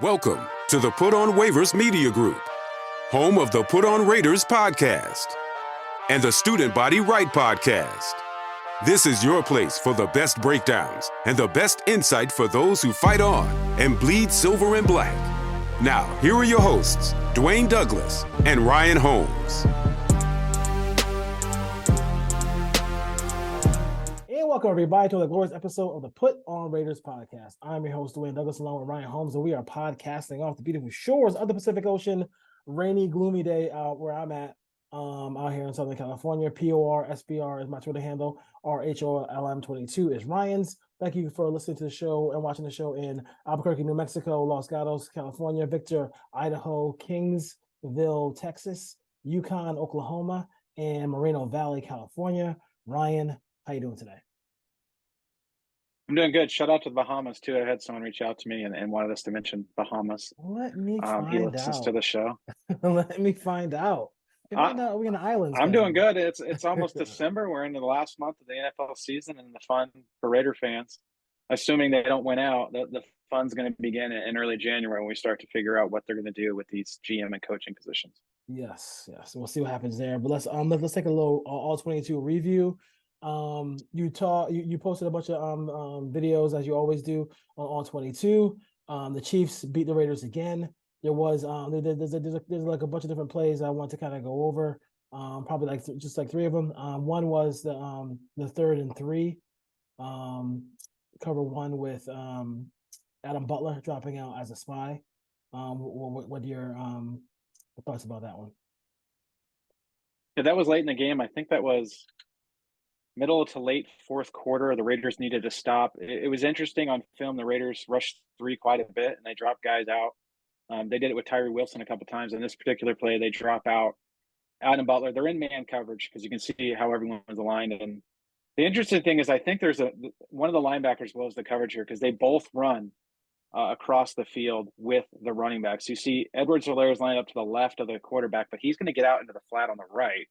Welcome to the Put on Waivers Media Group, home of the Put on Raiders podcast and the Student Body Right podcast. This is your place for the best breakdowns and the best insight for those who fight on and bleed silver and black. Now, here are your hosts, Dwayne Douglas and Ryan Holmes. And welcome everybody to the glorious episode of the Put on Raiders podcast. I'm your host, Dwayne Douglas, along with Ryan Holmes, and we are podcasting off the beautiful shores of the Pacific Ocean. Rainy, gloomy day where I'm at, out here in Southern California. PORSBR is my Twitter handle. RHOLM22 is Ryan's. Thank you for listening to the show and watching the show in Albuquerque, New Mexico, Los Gatos, California, Victor, Idaho, Kingsville, Texas, Yukon, Oklahoma, and Moreno Valley, California. Ryan, how you doing today? I'm doing good. Shout out to the Bahamas too. I had someone reach out to me and wanted us to mention Bahamas. Let me find he listens out. to the show. Let me find out. We're in the islands. I'm doing good. It's almost December. We're into the last month of the NFL season and the fun for Raider fans. Assuming they don't win out, the fun's going to begin in early January when we start to figure out what they're going to do with these GM and coaching positions. Yes. We'll see what happens there. But let's take a little all 22 review. You posted a bunch of videos as you always do on all 22. The Chiefs beat the Raiders again. There was there's like a bunch of different plays I want to kind of go over. Probably like just like three of them. One was the 3rd and 3. Cover one with Adam Butler dropping out as a spy. What are your thoughts about that one? Yeah, that was late in the game. I think that was middle to late fourth quarter. The Raiders needed to stop. It was interesting on film. The Raiders rushed 3 quite a bit, and they dropped guys out. They did it with Tyree Wilson a couple times. In this particular play, they drop out Adam Butler. They're in man coverage because you can see how everyone was aligned. And the interesting thing is I think there's one of the linebackers blows the coverage here because they both run across the field with the running backs. You see Edwards-Helaire is lined up to the left of the quarterback, but he's going to get out into the flat on the right.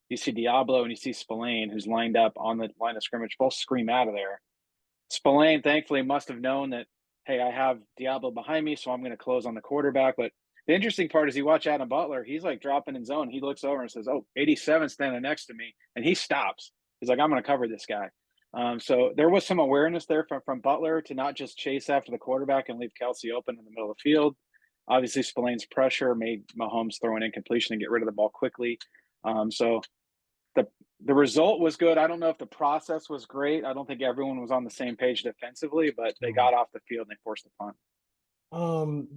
You see Diablo and you see Spillane, who's lined up on the line of scrimmage, both scream out of there. Spillane, thankfully, must have known that, hey, I have Diablo behind me, so I'm going to close on the quarterback. But the interesting part is you watch Adam Butler, he's like dropping in zone. He looks over and says, 87 standing next to me, and he stops. He's like, I'm going to cover this guy. So there was some awareness there from Butler to not just chase after the quarterback and leave Kelsey open in the middle of the field. Obviously, Spillane's pressure made Mahomes throw an incompletion and get rid of the ball quickly. So the result was good. I don't know if the process was great. I don't think everyone was on the same page defensively, but they got off the field and they forced a punt.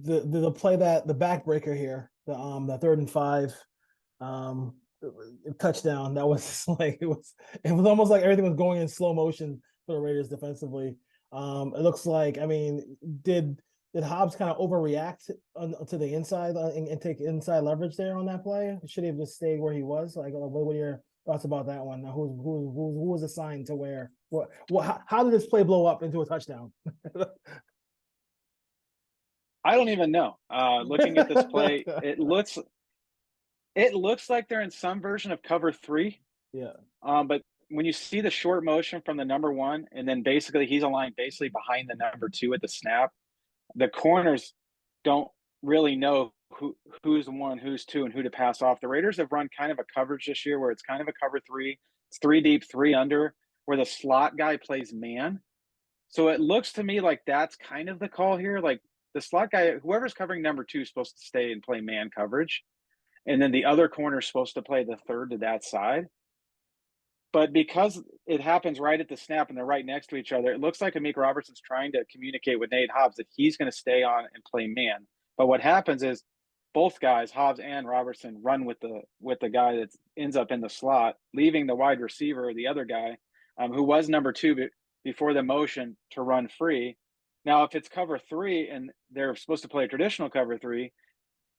The play the backbreaker here, the 3rd and 5, touchdown. That was like it was almost like everything was going in slow motion for the Raiders defensively. It looks like did Hobbs kind of overreact to the inside and take inside leverage there on that play? Should he have just stayed where he was? Like, what are your thoughts about that one? Who was assigned to where? How did this play blow up into a touchdown? I don't even know. Looking at this play, it looks like they're in some version of cover 3. Yeah. But when you see the short motion from the number 1, and then basically he's aligned basically behind the number 2 at the snap, the corners don't really know who's 1, who's 2, and who to pass off. The Raiders have run kind of a coverage this year where it's kind of a cover 3. It's 3 deep, 3 under, where the slot guy plays man. So it looks to me like that's kind of the call here. Like the slot guy, whoever's covering number 2 is supposed to stay and play man coverage. And then the other corner is supposed to play the 3rd to that side. But because it happens right at the snap and they're right next to each other, it looks like Amik Robertson's trying to communicate with Nate Hobbs that he's going to stay on and play man. But what happens is both guys, Hobbs and Robertson, run with the guy that ends up in the slot, leaving the wide receiver, the other guy, who was number 2 before the motion, to run free. Now, if it's cover 3 and they're supposed to play a traditional cover 3,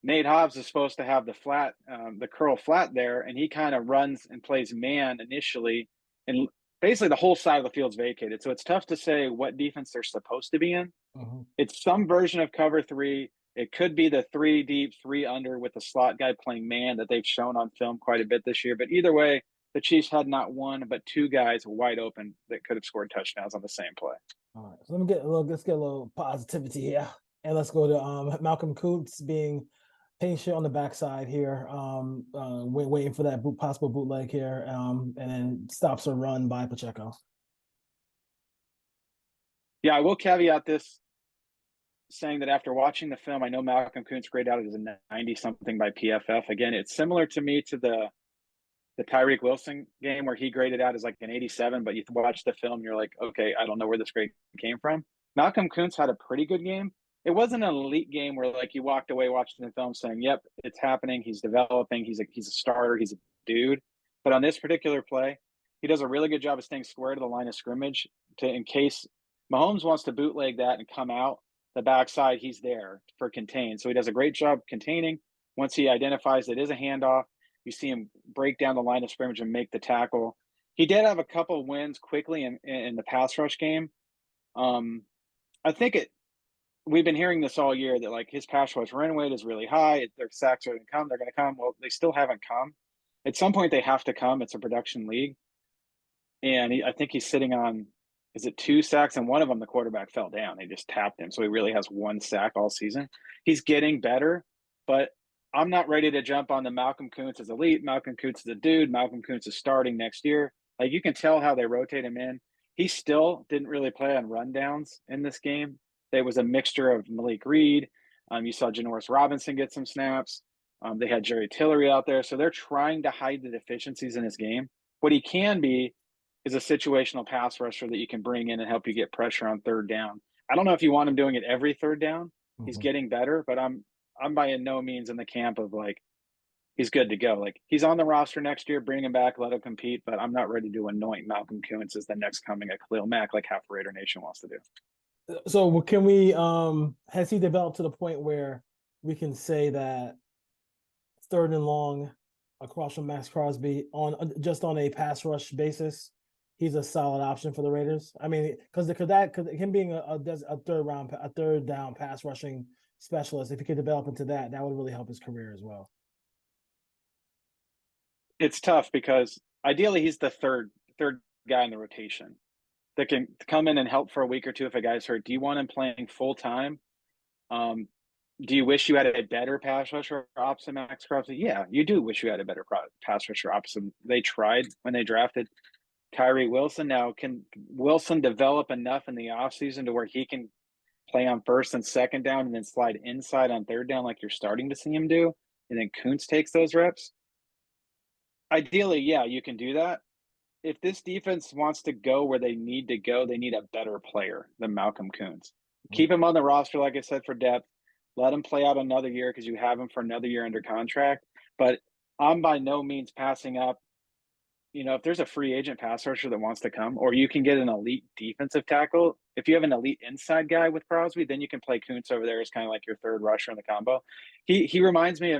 Nate Hobbs is supposed to have the flat, the curl flat there, and he kind of runs and plays man initially, and basically the whole side of the field's vacated. So it's tough to say what defense they're supposed to be in. Mm-hmm. It's some version of cover 3. It could be the 3 deep, 3 under with the slot guy playing man that they've shown on film quite a bit this year. But either way, the Chiefs had not 1 but 2 guys wide open that could have scored touchdowns on the same play. All right, so let's get a little positivity here. And let's go to Malcolm Kuntz being patient on the backside here, waiting for that possible bootleg here, and then stops a run by Pacheco. Yeah, I will caveat this saying that after watching the film, I know Malcolm Kuntz graded out as a 90 something by PFF. Again, it's similar to me to the Tyreek Wilson game where he graded out as like an 87, but you watch the film, you're like, okay, I don't know where this grade came from. Malcolm Kuntz had a pretty good game. It wasn't an elite game where like you walked away watching the film saying, yep, it's happening. He's developing. He's a starter. He's a dude. But on this particular play, he does a really good job of staying square to the line of scrimmage in case Mahomes wants to bootleg that and come out the backside, he's there for contain. So he does a great job containing. Once he identifies it is a handoff, you see him break down the line of scrimmage and make the tackle. He did have a couple of wins quickly in the pass rush game. I think we've been hearing this all year that like his pass rush run rate is really high. Their sacks are going to come. They're going to come. Well, they still haven't come. At some point, they have to come. It's a production league. And I think he's sitting on, is it 2 sacks? And one of them, the quarterback fell down. They just tapped him. So he really has 1 sack all season. He's getting better, but I'm not ready to jump on the Malcolm Kuntz as elite. Malcolm Kuntz is a dude. Malcolm Kuntz is starting next year. Like you can tell how they rotate him in. He still didn't really play on rundowns in this game. There was a mixture of Malik Reed. You saw Janoris Robinson get some snaps. They had Jerry Tillery out there. So they're trying to hide the deficiencies in his game. What he can be is a situational pass rusher that you can bring in and help you get pressure on third down. I don't know if you want him doing it every third down. Mm-hmm. He's getting better, but I'm by no means in the camp of like he's good to go. Like he's on the roster next year, bring him back, let him compete, but I'm not ready to anoint Malcolm Kuntz as the next coming of Khalil Mack like half Raider Nation wants to do. So can we has he developed to the point where we can say that third and long across from Max Crosby on just on a pass rush basis, he's a solid option for the Raiders? I mean, because him being a third down pass rushing specialist, if he could develop into that would really help his career as well. It's tough because ideally he's the third guy in the rotation that can come in and help for a week or two if a guy's hurt. Do you want him playing full time? Do you wish you had a better pass rusher opposite Max Crosby? Yeah, you do wish you had a better pass rusher opposite. They tried when they drafted Tyree Wilson. Now, can Wilson develop enough in the offseason to where he can play on first and second down and then slide inside on third down like you're starting to see him do? And then Kuntz takes those reps? Ideally, yeah, you can do that. If this defense wants to go where they need to go, they need a better player than Malcolm Kuntz. Keep him on the roster, like I said, for depth. Let him play out another year because you have him for another year under contract. But I'm by no means passing up. You know, if there's a free agent pass rusher that wants to come, or you can get an elite defensive tackle. If you have an elite inside guy with Crosby, then you can play Kuntz over there as kind of like your third rusher in the combo. He reminds me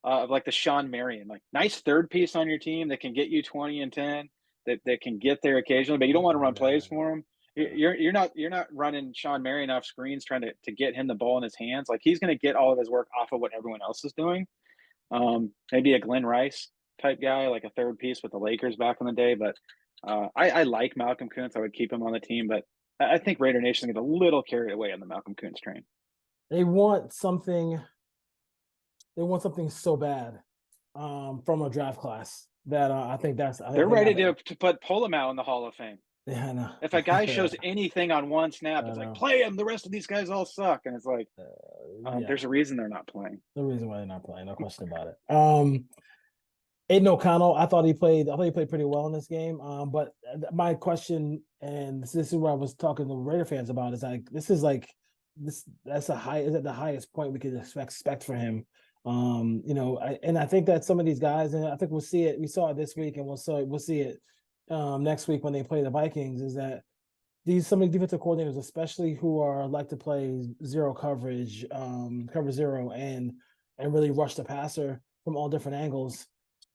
of like the Sean Marion, like nice third piece on your team that can get you 20 and 10, that can get there occasionally, but you don't want to run plays for him. You're not running Sean Marion off screens trying to get him the ball in his hands. Like he's going to get all of his work off of what everyone else is doing. Maybe a Glenn Rice type guy, like a third piece with the Lakers back in the day. But I like Malcolm Kuntz. I would keep him on the team, but I think Raider Nation get a little carried away on the Malcolm Kuntz train. They want something so bad from a draft class that I think they're ready to pull him out in the Hall of Fame. Yeah, I know. If a guy shows anything on one snap, it's like, play him. The rest of these guys all suck. And it's like, there's a reason they're not playing. The reason why they're not playing, no question about it. Aiden O'Connell, I thought he played pretty well in this game. But my question, and this is what I was talking to Raider fans about, is like that's at the highest point we could expect for him. I think that some of these guys, and I think we'll see it. We saw it this week, and we'll see it next week when they play the Vikings. Is that some of the defensive coordinators, especially who are like to play zero coverage, cover zero, and really rush the passer from all different angles.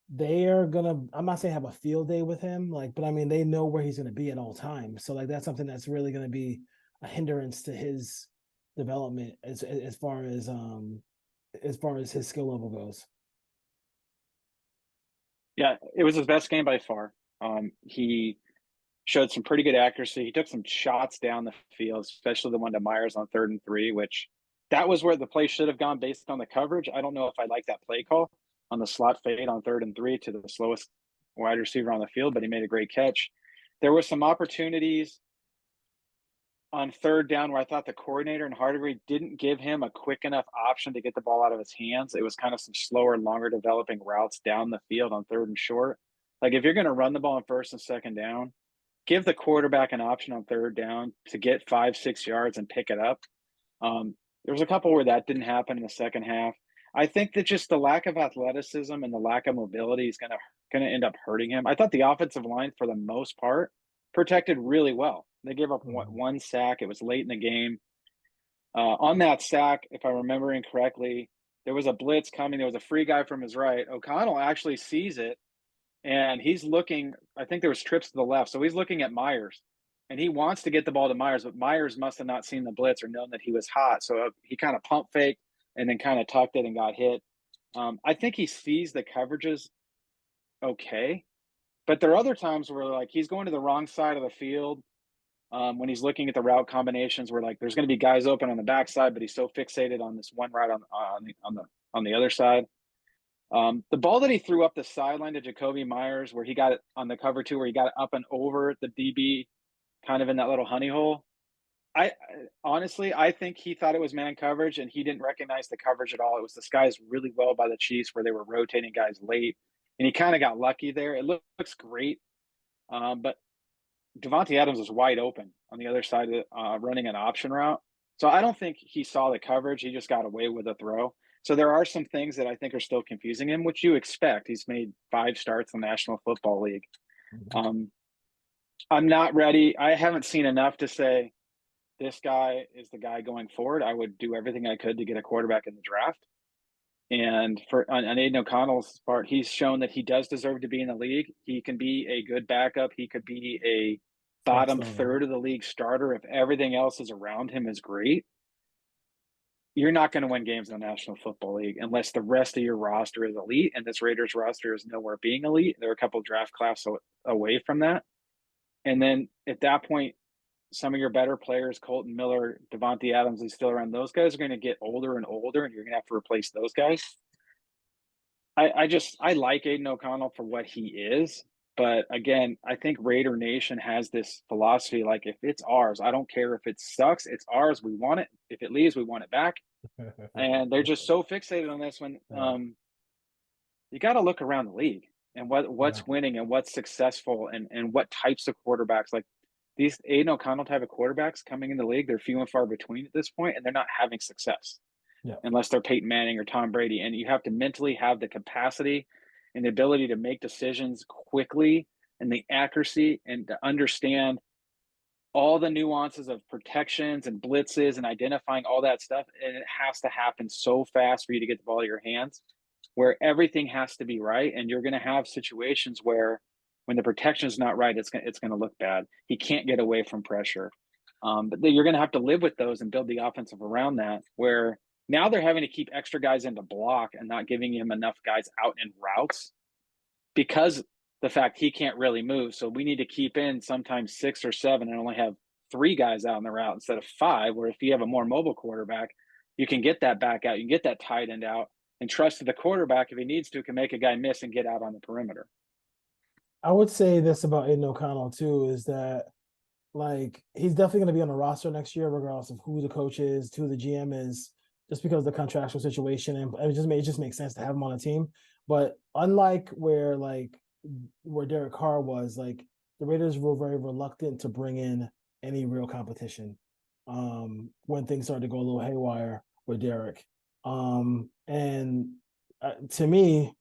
They are gonna. I'm not saying have a field day with him, but I mean they know where he's gonna be at all times. So that's something that's really gonna be a hindrance to his development as far as his skill level goes. Yeah, it was his best game by far. He showed some pretty good accuracy. He took some shots down the field, especially the one to Myers on 3rd and 3, which that was where the play should have gone based on the coverage. I don't know if I like that play call on the slot fade on 3rd and 3 to the slowest wide receiver on the field, but he made a great catch. There were some opportunities on 3rd down where I thought the coordinator and Hardigree didn't give him a quick enough option to get the ball out of his hands. It was kind of some slower, longer developing routes down the field on 3rd and short. Like if you're going to run the ball on 1st and 2nd down, give the quarterback an option on 3rd down to get 5-6 yards and pick it up. There was a couple where that didn't happen in the second half. I think that just the lack of athleticism and the lack of mobility is going to end up hurting him. I thought the offensive line, for the most part, protected really well. They gave up one sack. It was late in the game. On that sack, if I'm remembering correctly, there was a blitz coming. There was a free guy from his right. O'Connell actually sees it, and he's looking. I think there was trips to the left, so he's looking at Myers, and he wants to get the ball to Myers, but Myers must have not seen the blitz or known that he was hot. So he kind of pump faked and then kind of tucked it and got hit. I think he sees the coverages okay, but there are other times where like he's going to the wrong side of the field. When he's looking at the route combinations where like there's going to be guys open on the backside, but he's so fixated on this one route on the other side. The ball that he threw up the sideline to Jacoby Myers, where he got it on the cover 2, where he got it up and over the DB, kind of in that little honey hole. I honestly, I think he thought it was man coverage and he didn't recognize the coverage at all. It was disguised really well by the Chiefs where they were rotating guys late, and he kind of got lucky there. It looks great, but Devontae Adams was wide open on the other side of running an option route. So I don't think he saw the coverage. He just got away with a throw. So there are some things that I think are still confusing him, which you expect. He's made 5 starts in the National Football League. I'm not ready. I haven't seen enough to say this guy is the guy going forward. I would do everything I could to get a quarterback in the draft. And on Aiden O'Connell's part, he's shown that he does deserve to be in the league. He can be a good backup. He could be a bottom third of the league starter if everything else is around him is great. You're not going to win games in the National Football League unless the rest of your roster is elite, and this Raiders roster is nowhere being elite. They're a couple draft classes away from that. And then at that point, some of your better players, Colton Miller, Devontae Adams, is still around. Those guys are going to get older and older, and you're going to have to replace those guys. I like Aiden O'Connell for what he is. But again, I think Raider Nation has this philosophy, like if it's ours, I don't care if it sucks, it's ours, we want it. If it leaves, we want it back. And they're just so fixated on this when you got to look around the league and what's winning and what's successful and what types of quarterbacks. Like these Aiden O'Connell type of quarterbacks coming in the league, they're few and far between at this point, and they're not having success unless they're Peyton Manning or Tom Brady. And you have to mentally have the capacity and the ability to make decisions quickly and the accuracy and to understand all the nuances of protections and blitzes and identifying all that stuff. And it has to happen so fast for you to get the ball in your hands where everything has to be right. And you're going to have situations where when the protection is not right, it's going to look bad. He can't get away from pressure. But you're going to have to live with those and build the offensive around that, where now they're having to keep extra guys in the block and not giving him enough guys out in routes because the fact he can't really move. So we need to keep in sometimes 6 or 7 and only have 3 guys out in the route instead of 5, where if you have a more mobile quarterback, you can get that back out, you can get that tight end out and trust the quarterback if he needs to can make a guy miss and get out on the perimeter. I would say this about Aiden O'Connell too, is that like he's definitely going to be on the roster next year, regardless of who the coach is, who the GM is, just because of the contractual situation, and it just makes sense to have him on the team. But unlike where Derek Carr was, like the Raiders were very reluctant to bring in any real competition when things started to go a little haywire with Derek. And to me,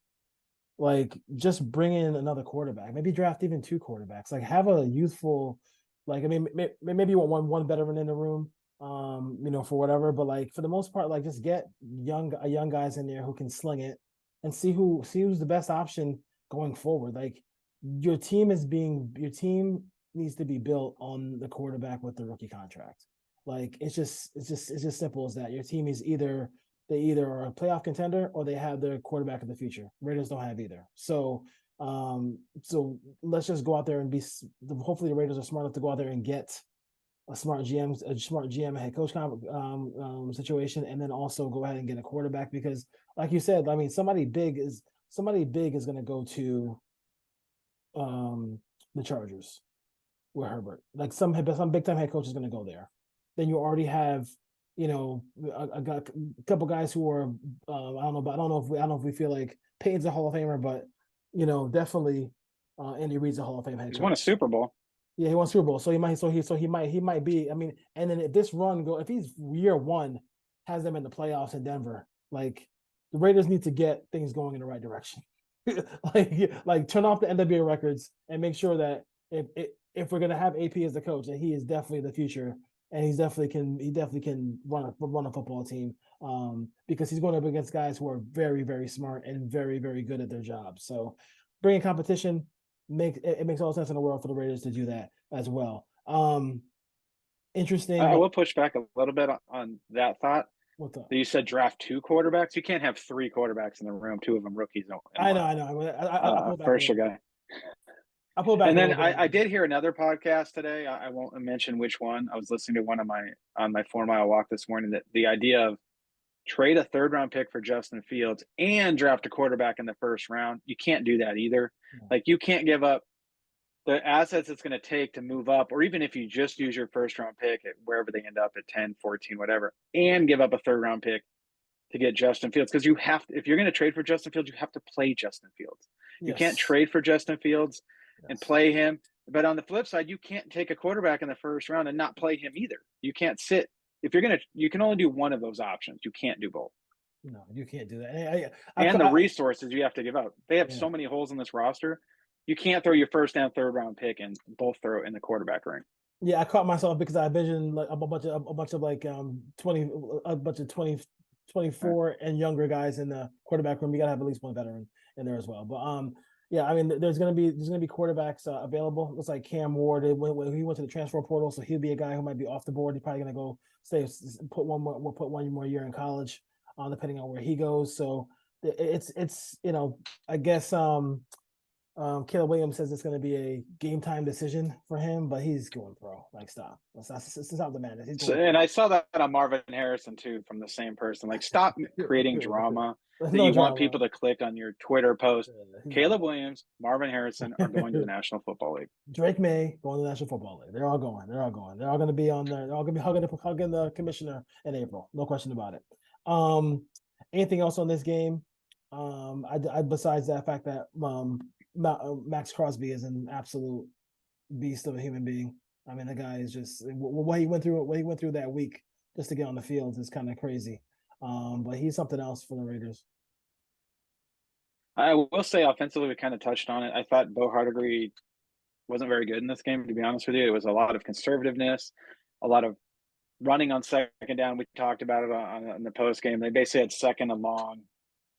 like just bring in another quarterback, maybe draft even 2 quarterbacks, like have a youthful, like, I mean, maybe you want one veteran in the room, for whatever, but like for the most part, like just get young guys in there who can sling it and see who's the best option going forward. Like your team needs to be built on the quarterback with the rookie contract. Like it's just simple as that. Your team is they either are a playoff contender or they have their quarterback of the future. Raiders don't have either. So let's just go out there and hopefully the Raiders are smart enough to go out there and get a smart GM and head coach situation, and then also go ahead and get a quarterback because, like you said, I mean, somebody big is going to go to the Chargers with Herbert. Like some big time head coach is going to go there. Then you already have, you know, a couple guys who are I don't know if we feel like Payton's a Hall of Famer, but you know, definitely Andy Reid's a Hall of Fame head coach. He's won a Super Bowl. Yeah, he won Super Bowl, so he might be. I mean, and then if this run if he's year one, has them in the playoffs in Denver, like the Raiders need to get things going in the right direction. like turn off the NWA records and make sure that if we're gonna have AP as the coach, that he is definitely the future, and he definitely can run a football team. Because he's going up against guys who are very, very smart and very, very good at their jobs. So bringing competition makes all the sense in the world for the Raiders to do that as well. Interesting. I will push back a little bit on that thought. What's up? You said draft 2 quarterbacks. You can't have 3 quarterbacks in the room, 2 of them rookies. I know. I first year guy. I pull back. And then I did hear another podcast today. I won't mention which one. I was listening to one on my 4-mile walk this morning. That the idea of trade a 3rd round pick for Justin Fields and draft a quarterback in the 1st round. You can't do that either. No. Like you can't give up the assets it's going to take to move up, or even if you just use your 1st round pick at wherever they end up at 10, 14, whatever, and give up a 3rd round pick to get Justin Fields. Because you have to, if you're going to trade for Justin Fields, you have to play Justin Fields. Yes. You can't trade for Justin Fields and play him. But on the flip side, you can't take a quarterback in the 1st round and not play him either. You can't sit. If you're going to, you can only do one of those options. You can't do both. No, you can't do that. And the resources you have to give up. They have so many holes in this roster. You can't throw your 1st and 3rd round pick and both throw it in the quarterback ring. Yeah, I caught myself because I envisioned like a bunch of like 24 and younger guys in the quarterback room. You gotta have at least one veteran in there as well. But yeah, I mean, there's gonna be quarterbacks available. Looks like Cam Ward. He went to the transfer portal, so he'll be a guy who might be off the board. He's probably gonna go put one more year in college, depending on where he goes. So it's you know, I guess Caleb Williams says it's going to be a game time decision for him, but he's going pro. Like, stop. Stop the madness. And I saw that on Marvin Harrison too, from the same person. Like, stop creating drama that you want people to click on your Twitter post. Caleb Williams, Marvin Harrison are going to the National Football League. Drake May going to the National Football League. They're all going. They're all going to be on there. They're all going to be hugging the commissioner in April. No question about it. Anything else on this game? I besides that fact that Max Crosby is an absolute beast of a human being. I mean, the guy is just what he went through that week just to get on the field is kind of crazy. But he's something else for the Raiders. I will say offensively, we kind of touched on it. I thought Bo Hardegree wasn't very good in this game, to be honest with you. It was a lot of conservativeness, a lot of running on 2nd down. We talked about it on the post game. They basically had 2nd and long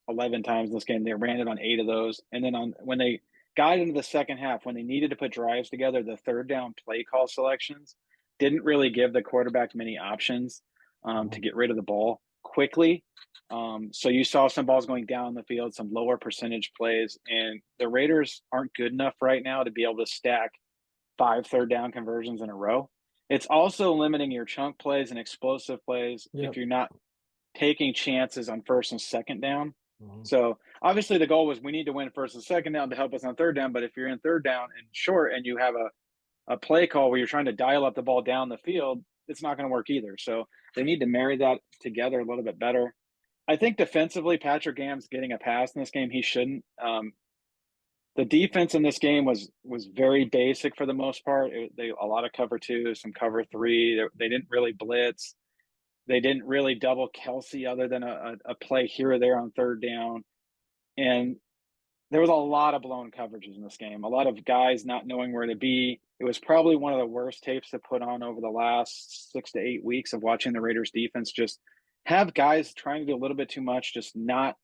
11 times in this game. They ran it on 8 of those. And then when they got into the 2nd half, when they needed to put drives together, the 3rd down play call selections didn't really give the quarterback many options to get rid of the ball quickly. So you saw some balls going down the field, some lower percentage plays, and the Raiders aren't good enough right now to be able to stack 5 3rd down conversions in a row. It's also limiting your chunk plays and explosive plays if you're not taking chances on 1st and 2nd down. So obviously the goal was we need to win 1st and 2nd down to help us on 3rd down. But if you're in 3rd down and short and you have a play call where you're trying to dial up the ball down the field, it's not going to work either. So they need to marry that together a little bit better. I think defensively, Patrick Graham's getting a pass in this game. He shouldn't. The defense in this game was very basic for the most part. A lot of cover 2, some cover 3. They didn't really blitz. They didn't really double Kelsey other than a play here or there on 3rd down. And there was a lot of blown coverages in this game, a lot of guys not knowing where to be. It was probably one of the worst tapes to put on over the last 6 to 8 weeks of watching the Raiders defense just have guys trying to do a little bit too much, just not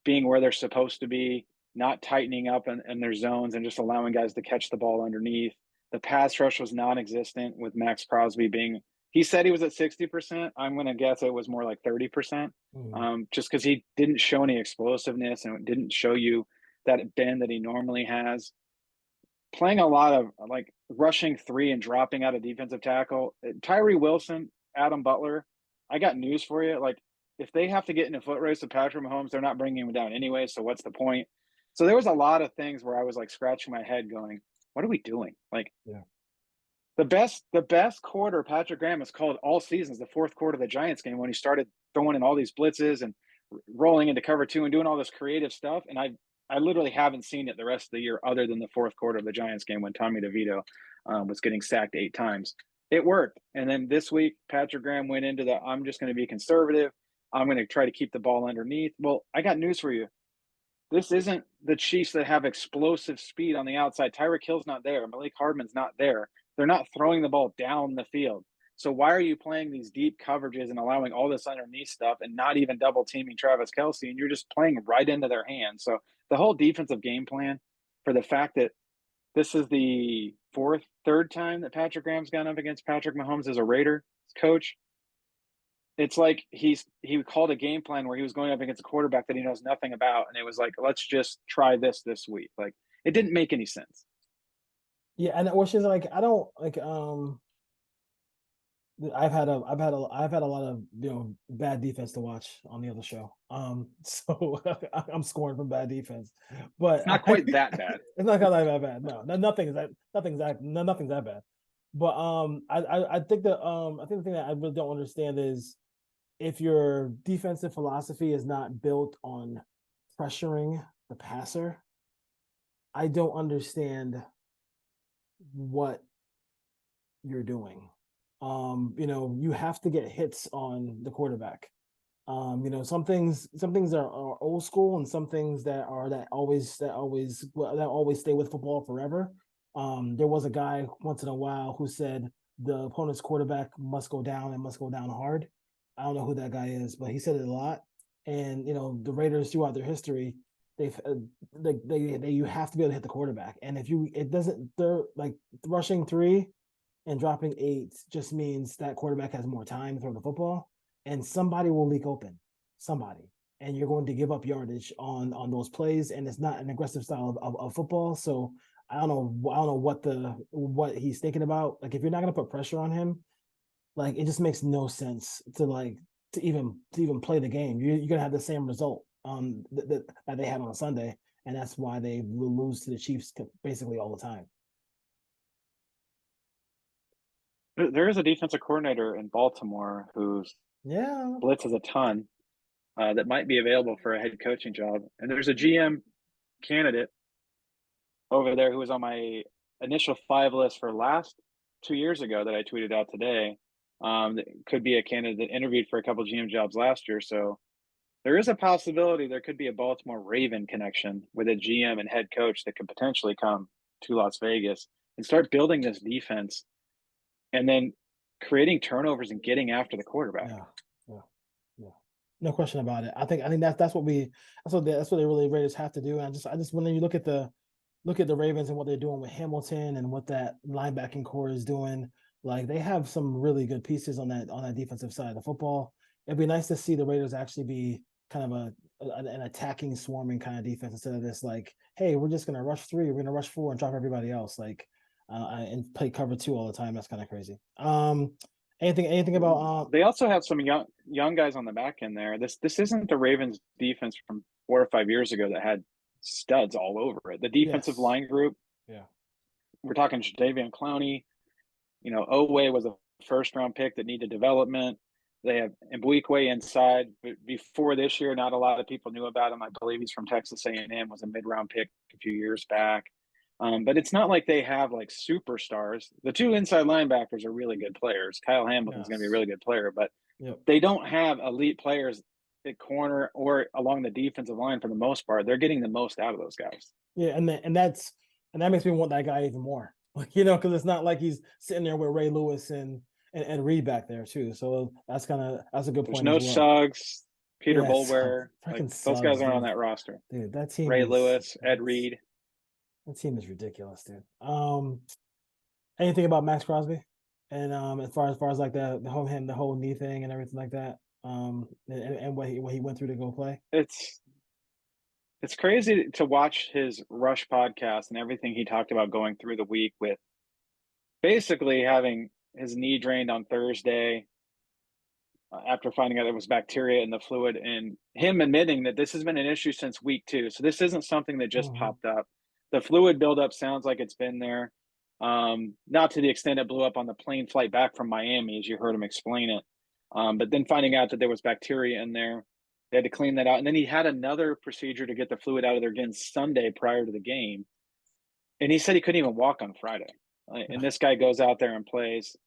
being where they're supposed to be, not tightening up in their zones and just allowing guys to catch the ball underneath. The pass rush was non-existent with Max Crosby being – he said he was at 60%. I'm going to guess it was more like 30%, just because he didn't show any explosiveness and it didn't show you that bend that he normally has. playing a lot of like rushing three and dropping out of defensive tackle. Tyree Wilson, Adam Butler, I got news for you. Like, if they have to get in a foot race with Patrick Mahomes, they're not bringing him down anyway. So what's the point? So there was a lot of things where I was like scratching my head, going, "What are we doing?" Like, Yeah. the best quarter Patrick Graham has called all seasons, the fourth quarter of the Giants game when he started throwing in all these blitzes and rolling into cover two and doing all this creative stuff. And I literally haven't seen it the rest of the year other than the fourth quarter of the Giants game when Tommy DeVito was getting sacked 8 times. It worked. And then this week, Patrick Graham went into the, I'm just going to be conservative. I'm going to try to keep the ball underneath. Well, I got news for you. This isn't the Chiefs that have explosive speed on the outside. Tyreek Hill's not there. Malik Hardman's not there. They're not throwing the ball down the field. So why are you playing these deep coverages and allowing all this underneath stuff and not even double teaming Travis Kelce? And you're just playing right into their hands. So the whole defensive game plan, for the fact that this is the third time that Patrick Graham's gone up against Patrick Mahomes as a Raider coach, it's like he called a game plan where he was going up against a quarterback that he knows nothing about, and it was like, let's just try this week. Like, it didn't make any sense. Yeah, and which is like, I don't like I've had a lot of bad defense to watch on the other show. So I'm scoring from bad defense, but it's not quite that bad. It's not quite that bad. No, nothing's that bad. But I think the thing that I really don't understand is, if your defensive philosophy is not built on pressuring the passer, I don't understand what you're doing. You have to get hits on the quarterback. Some things are old school, and some things that always stay with football forever. There was a guy once in a while who said the opponent's quarterback must go down and must go down hard. I don't know who that guy is, but he said it a lot. And the Raiders throughout their history, you have to be able to hit the quarterback. And if they're like rushing 3 and dropping 8 just means that quarterback has more time to throw the football, and somebody will leak open, and you're going to give up yardage on those plays, and it's not an aggressive style of football. So I don't know what he's thinking about. Like, if you're not going to put pressure on him, like, it just makes no sense to even play the game. You're gonna have the same result that they had on Sunday, and that's why they lose to the Chiefs basically all the time. There is a defensive coordinator in Baltimore who's blitzes a ton that might be available for a head coaching job. And there's a GM candidate over there who was on my initial 5 list for last 2 years ago that I tweeted out today. That could be a candidate that interviewed for a couple GM jobs last year. So there is a possibility there could be a Baltimore Raven connection with a GM and head coach that could potentially come to Las Vegas and start building this defense, and then creating turnovers and getting after the quarterback. Yeah. No question about it. I think that's what the really Raiders have to do. And I just when you look at the Ravens and what they're doing with Hamilton and what that linebacking core is doing, like, they have some really good pieces on that defensive side of the football. It'd be nice to see the Raiders actually be kind of an attacking, swarming kind of defense, instead of this, like, hey, we're just gonna rush 3, we're gonna rush 4 and drop everybody else, like, and play cover 2 all the time. That's kind of crazy. Anything about they also have some young guys on the back end there. This isn't the Ravens defense from 4 or 5 years ago that had studs all over it. The defensive line group. Yeah. We're talking Jadeveon Clowney. Oweh was a first-round pick that needed development. They have Mbuyekwe inside. But before this year, not a lot of people knew about him. I believe he's from Texas A&M, was a mid-round pick a few years back. But it's not like they have, like, superstars. The 2 inside linebackers are really good players. Kyle Hamilton's going to be a really good player, but they don't have elite players at corner or along the defensive line for the most part. They're getting the most out of those guys. Yeah, and that makes me want that guy even more. Because it's not like he's sitting there with Ray Lewis and Reed back there too. So that's a good point. There's no Suggs, Peter Boulware. Those guys aren't on that roster. Dude, that team. Ray Lewis, Ed Reed. That team is ridiculous, dude. Anything about Max Crosby, and as far as like the whole knee thing and everything like that, and what he went through to go play. It's crazy to watch his Rush podcast and everything he talked about going through the week with basically having his knee drained on Thursday after finding out there was bacteria in the fluid, and him admitting that this has been an issue since week 2. So this isn't something that just Mhm. popped up. The fluid buildup sounds like it's been there. Not to the extent it blew up on the plane flight back from Miami, as you heard him explain it. But then finding out that there was bacteria in there, they had to clean that out. And then he had another procedure to get the fluid out of there again Sunday prior to the game. And he said he couldn't even walk on Friday. And this guy goes out there and plays.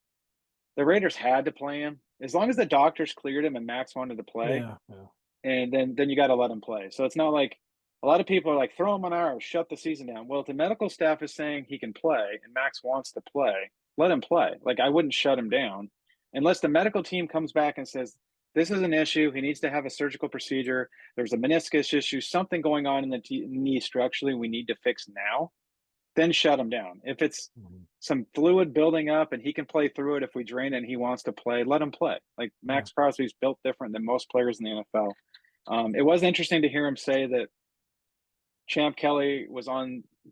The Raiders had to play him as long as the doctors cleared him and Max wanted to play. Yeah, yeah, And then you got to let him play. So it's not like a lot of people are like throw him on IR, shut the season down. Well, if the medical staff is saying he can play and Max wants to play, let him play. Like I wouldn't shut him down unless the medical team comes back and says this is an issue. He needs to have a surgical procedure. There's a meniscus issue, something going on in the knee structurally we need to fix now. Then shut him down. If it's mhm, some fluid building up and he can play through it, if we drain it and he wants to play, let him play. Like yeah, Max Crosby's built different than most players in the NFL. It was interesting to hear him say that Champ Kelly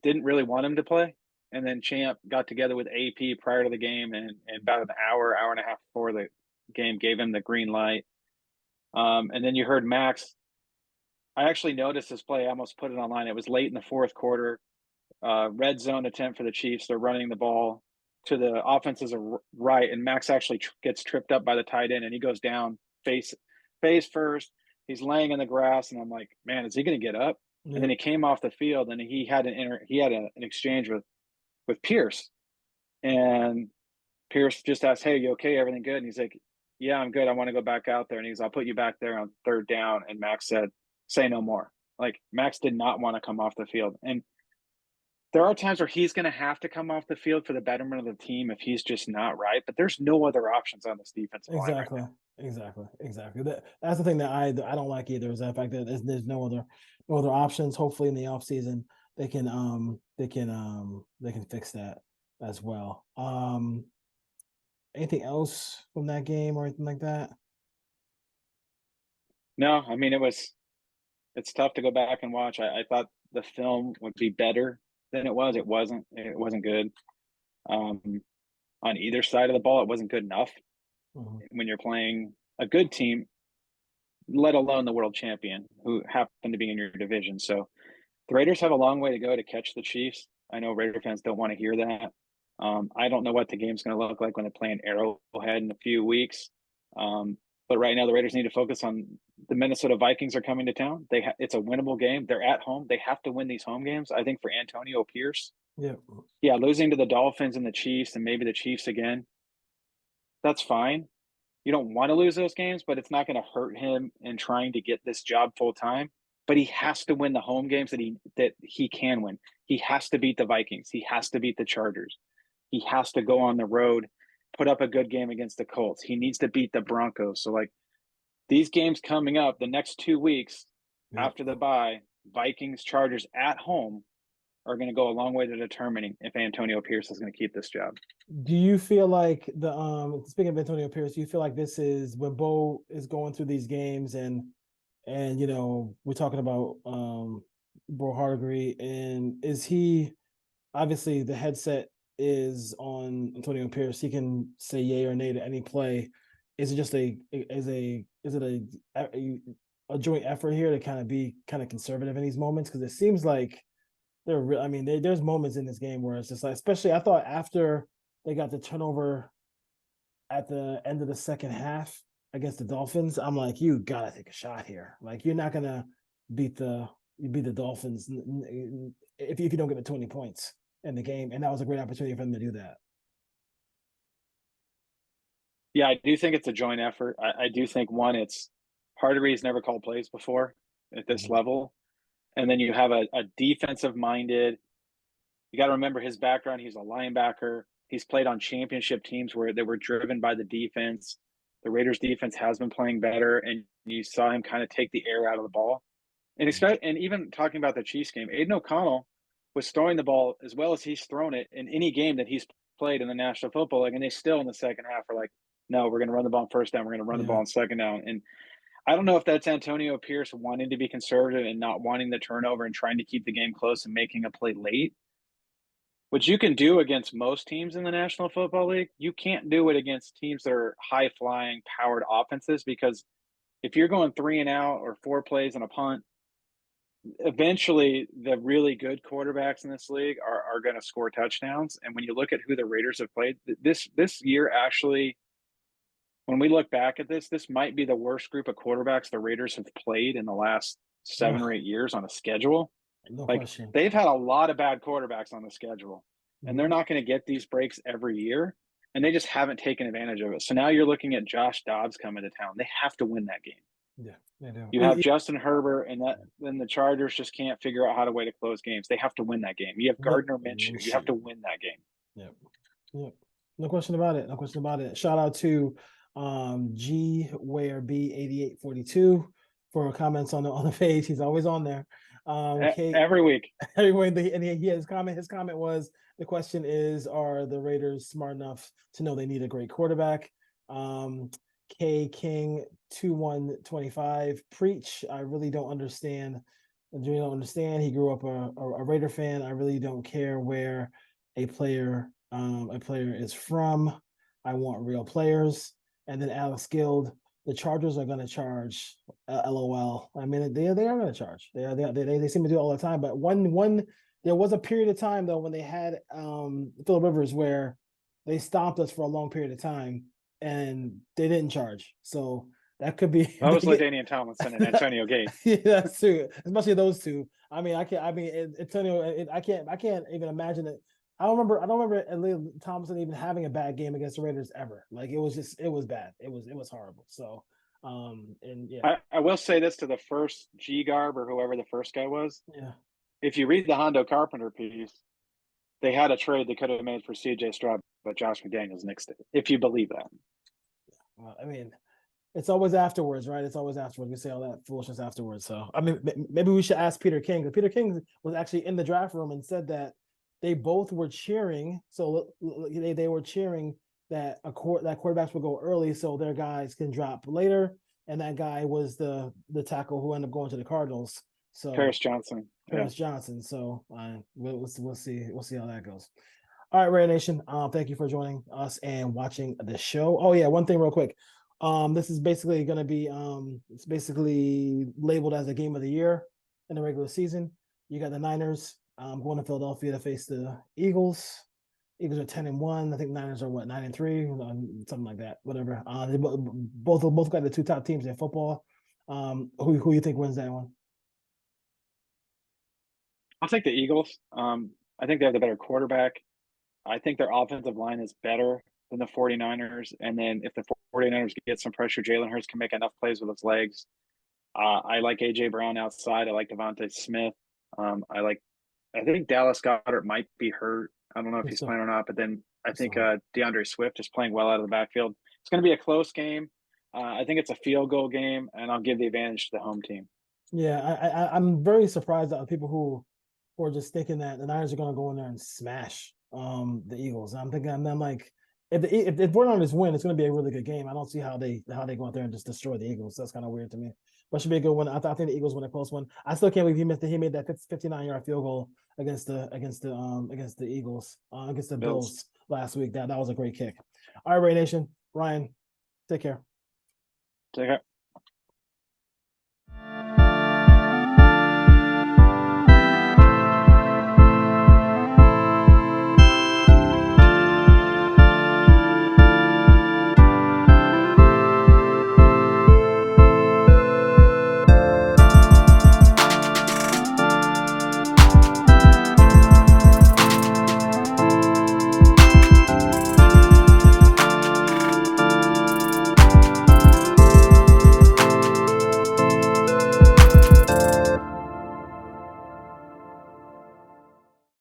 didn't really want him to play. And then Champ got together with AP prior to the game and about an hour and a half before the game gave him the green light. And then you heard Max. I actually noticed this play. I almost put it online. It was late in the fourth quarter. Red zone attempt for the Chiefs. They're running the ball to the offense's right, and Max actually gets tripped up by the tight end, and he goes down face first. He's laying in the grass, and I'm like, man, is he going to get up? And yeah, then he came off the field, and he had an exchange with Pierce, and Pierce just asked, "Hey, you okay? Everything good?" And he's like, "Yeah, I'm good. I want to go back out there." And he's, "I'll put you back there on third down." And Max said, "Say no more." Like Max did not want to come off the field, and there are times where he's going to have to come off the field for the betterment of the team if he's just not right. But there's no other options on this defensive line right exactly, exactly. That's the thing that I don't like either is the fact that there's no other options. Hopefully, in the offseason, they can fix that as well. Anything else from that game or anything like that? now. No, I mean it's tough to go back and watch. I thought the film would be better than it was. It wasn't. It wasn't good. Um, on either side of the ball, it wasn't good enough Mhm. when you're playing a good team, let alone the world champion who happened to be in your division. So the Raiders have a long way to go to catch the Chiefs. I know Raider fans don't want to hear that. I don't know what the game's going to look like when they play in Arrowhead in a few weeks. But right now, the Raiders need to focus on the Minnesota Vikings are coming to town. It's a winnable game. They're at home. They have to win these home games. I think for Antonio Pierce, Yeah, yeah, losing to the Dolphins and the Chiefs and maybe the Chiefs again, that's fine. You don't want to lose those games, but it's not going to hurt him in trying to get this job full time. But he has to win the home games that he can win. He has to beat the Vikings. He has to beat the Chargers. He has to go on the road, put up a good game against the Colts. He needs to beat the Broncos. So like these games coming up the next 2 weeks yeah. after the bye, Vikings, Chargers at home are going to go a long way to determining if Antonio Pierce is going to keep this job. Do you feel like the speaking of Antonio Pierce, do you feel like this is when Bo is going through these games and we're talking about Bro Hargreaves, and is he obviously the headset is on Antonio Pierce. He can say yay or nay to any play. Is it just a joint effort here to kind of be kind of conservative in these moments? Because it seems like I mean, there's moments in this game where it's just like, especially I thought after they got the turnover at the end of the second half against the Dolphins, I'm like, you gotta take a shot here. Like, you're not gonna beat the Dolphins if you don't get the 20 points in the game, and that was a great opportunity for them to do that. Yeah, I do think it's a joint effort. I do think one, it's Hardery's never called plays before at this Mhm. level. And then you have a defensive minded, you got to remember his background. He's a linebacker. He's played on championship teams where they were driven by the defense. The Raiders defense has been playing better, and you saw him kind of take the air out of the ball. And even talking about the Chiefs game, Aiden O'Connell was throwing the ball as well as he's thrown it in any game that he's played in the National Football League, and they still in the second half are like, no, we're going to run the ball on first down. We're going to run the ball Yeah, on second down. And I don't know if that's Antonio Pierce wanting to be conservative and not wanting the turnover and trying to keep the game close and making a play late, which you can do against most teams in the National Football League. You can't do it against teams that are high flying, powered offenses, because if you're going 3 and out or 4 plays and a punt, eventually the really good quarterbacks in this league are going to score touchdowns. And when you look at who the Raiders have played this year, actually, when we look back at this might be the worst group of quarterbacks the Raiders have played in the last 7 or 8 years on a schedule. No Like, question. they've had a lot of bad quarterbacks on the schedule, and they're not going to get these breaks every year, and they just haven't taken advantage of it. So now you're looking at Josh Dobbs coming to town. They have to win that game. Yeah, they do. You have Justin Herbert, and then the Chargers just can't figure out how to way to close games. They have to win that game. You have Gardner Minshew. You have to win that game. Yep. No question about it. No question about it. Shout out to G Ware B8842 for comments on the page. He's always on there. Every week. Every week, and he had his comment. His comment was, the question is, are the Raiders smart enough to know they need a great quarterback? K King 2125, preach. I really don't understand. I really don't understand. He grew up a Raider fan. I really don't care where a player is from. I want real players. And then Alex Guild, the Chargers are going to charge. LOL. I mean, they are going to charge. They seem to do it all the time. But there was a period of time though when they had Phillip Rivers where they stopped us for a long period of time and they didn't charge. So that could be. That was LaDainian Tomlinson and Antonio Gates. Yeah, that's true. Especially those two. I mean, Antonio. I can't even imagine it. I don't remember Thompson even having a bad game against the Raiders ever. Like, it was bad. It was horrible. So, and yeah. I will say this to the first G Garb or whoever the first guy was. Yeah. If you read the Hondo Carpenter piece, they had a trade they could have made for CJ Stroud, but Josh McDaniels nixed it. If you believe that. Well, I mean, it's always afterwards, right? It's always afterwards. We say all that foolishness afterwards. So, I mean, maybe we should ask Peter King. Peter King was actually in the draft room and said that they both were cheering. So they were cheering that that quarterbacks would go early so their guys can drop later. And that guy was the tackle who ended up going to the Cardinals. So Paris Johnson. So we'll see how that goes. All right, Raider Nation. Thank you for joining us and watching the show. Oh yeah, one thing real quick. This is basically going to be it's basically labeled as a game of the year in the regular season. You got the Niners going to Philadelphia to face the Eagles. Eagles are 10-1. I think Niners are 9-3, something like that. Whatever. They both got the two top teams in football. Who you think wins that one? I'll take the Eagles. I think they have the better quarterback. I think their offensive line is better than the 49ers. And then if the 49ers get some pressure, Jalen Hurts can make enough plays with his legs. I like A.J. Brown outside. I like Devontae Smith. I think Dallas Goedert might be hurt. I don't know if he's playing or not, but then I think DeAndre Swift is playing well out of the backfield. It's going to be a close game. I think it's a field goal game, and I'll give the advantage to the home team. Yeah, I'm very surprised at people who are just thinking that the Niners are going to go in there and smash the Eagles. I'm like, if the 49ers win, it's going to be a really good game. I don't see how they go out there and just destroy the Eagles. That's kind of weird to me. But it should be a good one. I think the Eagles win a close one. I still can't believe he made that 59-yard field goal against the Eagles against the Bills last week. That was a great kick. All right, Ray Nation, Ryan, take care. Take care.